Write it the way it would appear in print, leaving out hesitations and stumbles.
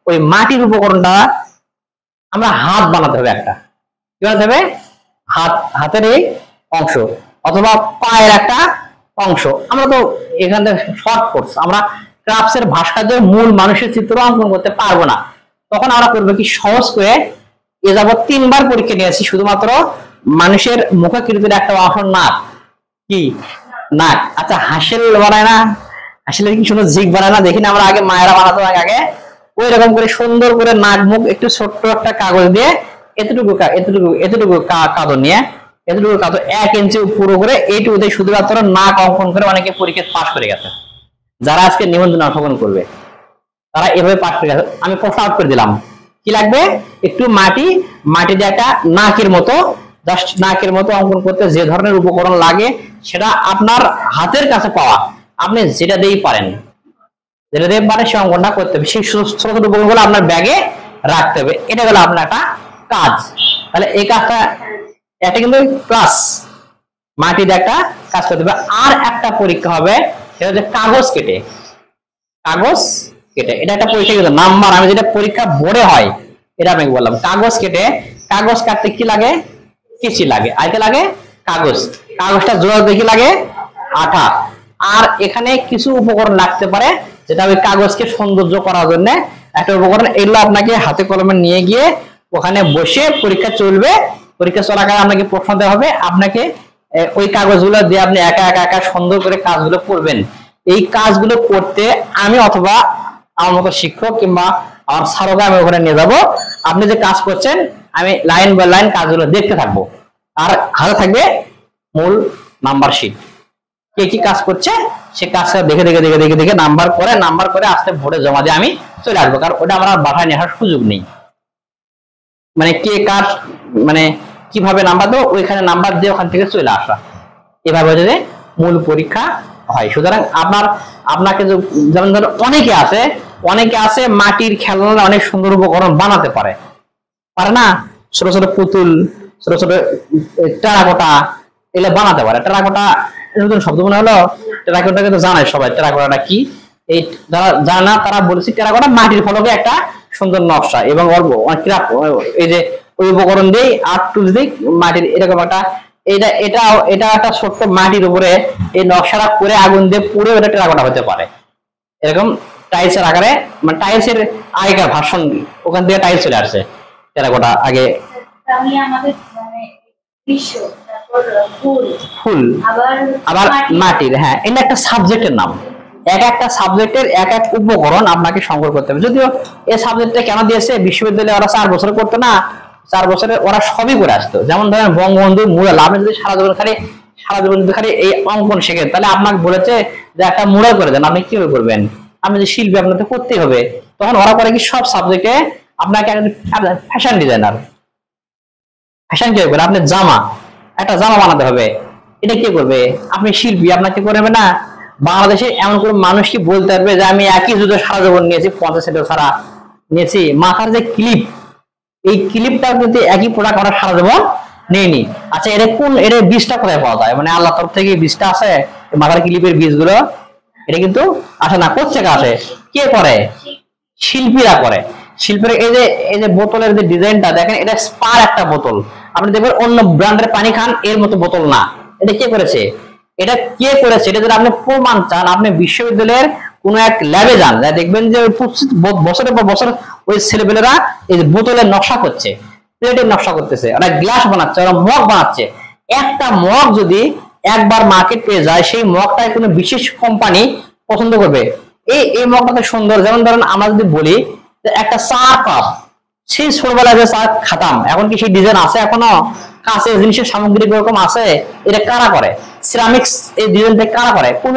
ওই মাটির উপকরণটা আমরা হাত বানাতে হবে, একটা কি বানাতে হবে, হাতের এই অংশ অথবা পায়ের একটা অংশ। আমরা তো এখানে শর্ট কোর্স, আমরা ক্রাফটস এর ভাস্কর্যের মূল মানুষের চিত্র অঙ্কন করতে পারবো না। তখন আমরা করবো কি, সহজ করে এ যাবৎ 3 বার পরীক্ষা নিয়েছি শুধুমাত্র মানুষের মুখাকৃতির একটা অংশ নাক, কি নাক। আচ্ছা হাসিল বানায় না, হাসিলের কি সুন্দর জিগ বানায় না, দেখি না আমরা আগে মায়েরা বানাতো আগে ওই রকম করে সুন্দর করে নাক মুখ একটু ছোট্ট একটা কাগজ দিয়ে এতটুকু এতটুকু এতটুকু কাগজ নিয়ে এতটুকু কাগজ 1 ইঞ্চি পুরো করে এইটুকুতে শুধুমাত্র নাক অঙ্কন করে অনেকে পরীক্ষা পাস করে গেছে। যারা আজকে নিবন্ধন অংশগ্রহণ করবে তারা এভাবে পাস করে গেছে। আমি প্রশ্ন আউট করে দিলাম, কি লাগবে, একটু মাটি দিয়ে একটা নাকের মতো, জাস্ট নাকের মতো অঙ্কন করতে যে ধরনের উপকরণ লাগে সেটা আপনার হাতের কাছে পাওয়া, আপনি যেটা দিয়েই পারেন, যেটা দিয়ে পারেন সে অঙ্কনটা করতে হবে। সেই ছোট ছোট উপকরণগুলো আপনার ব্যাগে রাখতে হবে। এটা হলো আপনার একটা কাজ। তাহলে এই কাজটা এটা কিন্তু প্লাস মাটি দিয়ে একটা কাজ করতে হবে। আর একটা পরীক্ষা হবে, সেটা হচ্ছে কাগজ কেটে এটা একটা পরীক্ষা কিন্তু নাম্বার, আমি যেটা পরীক্ষা বোর্ডে হয় এটা আমি বললাম। কাগজ কাটতে কি লাগে, কেচি লাগে, আইতে লাগে কাগজটা জোড়া দেখি লাগে আঠা। আর এখানে কিছু উপকরণ লাগতে পারে যেটা ওই কাগজকে সৌন্দর্য করার জন্য একটা উপকরণ, এগুলো আপনাকে হাতে কলমে নিয়ে গিয়ে ওখানে বসে পরীক্ষা চলবে। পরীক্ষা চলাকালে আপনাকে প্রশ্ন দেওয়া হবে, আপনাকে ওই কাগজগুলো দিয়ে আপনি একা একা সুন্দর করে কাজগুলো করবেন। এই কাজগুলো করতে আমি অথবা আমার মতো শিক্ষক কিংবা আমার স্যারকে আমি ওখানে নিয়ে যাবো। আপনি যে কাজ করছেন আমি লাইন বাই লাইন কাজগুলো দেখতে থাকবো, আর হাতে থাকবে মূল নাম্বার শিট, কে কি কাজ করছে সে কাজটা দেখে দেখে দেখে দেখে দেখে নাম্বার করে আস্তে ভোটে জমা দিয়ে আমি চলে আসবো। কারণ ওটা আমার বাসায় নিয়ে আসার সুযোগ নেই। মানে কে কাজ মানে কিভাবে নাম্বার দেবো, ওইখানে নাম্বার দিয়ে ওখান থেকে চলে আসা, এভাবে যদি মূল পরীক্ষা হয়। সুতরাং আপনাকে যেমন ধরো অনেকে আছে মাটির খেলনা অনেক সুন্দর উপকরণ বানাতে পারে না, ছোট ছোট পুতুল, ছোট ছোট টেরাকোটা এগুলো বানাতে পারে। টেরাকোটা নতুন শব্দ মনে হলো, টেরাকোটা কিন্তু জানায় সবাই টেরাকোটাটা কি। এই যারা জানা তারা বলেছি টেরাকোটা মাটির ফলকে একটা সুন্দর নকশা, এবং এই যে ওই উপকরণ দিয়ে আর্ট টুলস দিয়ে মাটির এরকম একটা এটা একটা ছোট্ট মাটির উপরে এই নকশাটা করে আগুন দিয়ে পুরো এটা টেরাকোটা হতে পারে। এরকম টাইলসের আকারে, মানে টাইলসের আগেকার ভার্সন, ওখান থেকে টাইলস চলে আসছে টেরাকোটা আগে। ফুল আবার মাটির, হ্যাঁ এটা একটা সাবজেক্টের নাম। একটা সাবজেক্টের এক উপকরণ আপনাকে সংগ্রহ করতে হবে। যদিও এই সাবজেক্টটা কেন দিয়েছে, বিশ্ববিদ্যালয়ে ওরা 4 বছর করতো না, 4 বছরে ওরা সবই করে আসতো। যেমন ধরেন বঙ্গবন্ধু মুরাল, আপনি যদি সারা জীবন খালি এই অঙ্কন শেখেন, তাহলে আপনাকে বলেছে যে একটা মুরাল করে দেন, আপনি কিভাবে করবেন, আপনি যে শিল্পী আপনাকে করতেই হবে। তখন ওরা করে কি সব সাবজেক্টে আপনাকে ফ্যাশন ডিজাইনার, ফ্যাশন কি করবে, আপনি একটা জামা বানাতে হবে, এটা কে করবে, আপনি শিল্পী, আপনাকে করবে না। বাংলাদেশে এমন কোন মানুষ কি বলতে পারবে যে আমি একই জুতো সারা জীবন নিয়েছি, 50 সেন্টার সারা নিয়েছি। মাথার যে ক্লিপ, এই ক্লিপটা কিন্তু একই প্রোডাক্ট আমরা সারা জীবন নেইনি। আচ্ছা এর বীজটা কোথায় পাওয়া যায়, মানে আল্লাহ তরফ থেকে বীজটা আছে মাথার ক্লিপের বীজগুলো? এটা কিন্তু আসে না, কোথেকে আসে, কে করে, শিল্পীরা করে। শিল্পের এই যে বোতলের যে ডিজাইনটা দেখেন, এটা স্পার একটা বোতল, আপনি দেখবেন অন্য ব্র্যান্ডের পানি খান এর মতো বোতল না। এটা কে করেছে, এটা যদি আপনি প্রমাণ চান, আপনি বিশ্ববিদ্যালয়ের কোন এক ল্যাবে যান, দেখবেন যে বছরের পর বছর ওই ছেলেপেলেরা এই বোতলের নকশা করছে, প্লেটের নকশা করতেছে, ওরা গ্লাস বানাচ্ছে, ওরা মগ বানাচ্ছে। একটা মগ যদি একবার মার্কেট পেয়ে যায়, সেই মগটাই কোনো বিশেষ কোম্পানি পছন্দ করবে। এই মগটা সুন্দর। যেমন ধরেন আমরা যদি বলি একটা চা কাপ, সেই ছোটবেলায় যে চা খাতাম, এখন কি সেই ডিজাইন আছে এখনো? কাঁচের জিনিসের সামগ্রী এরকম আছে, এটা কারা করে? সিরামিক্স এই ডিজাইনটা কারা করে? কোন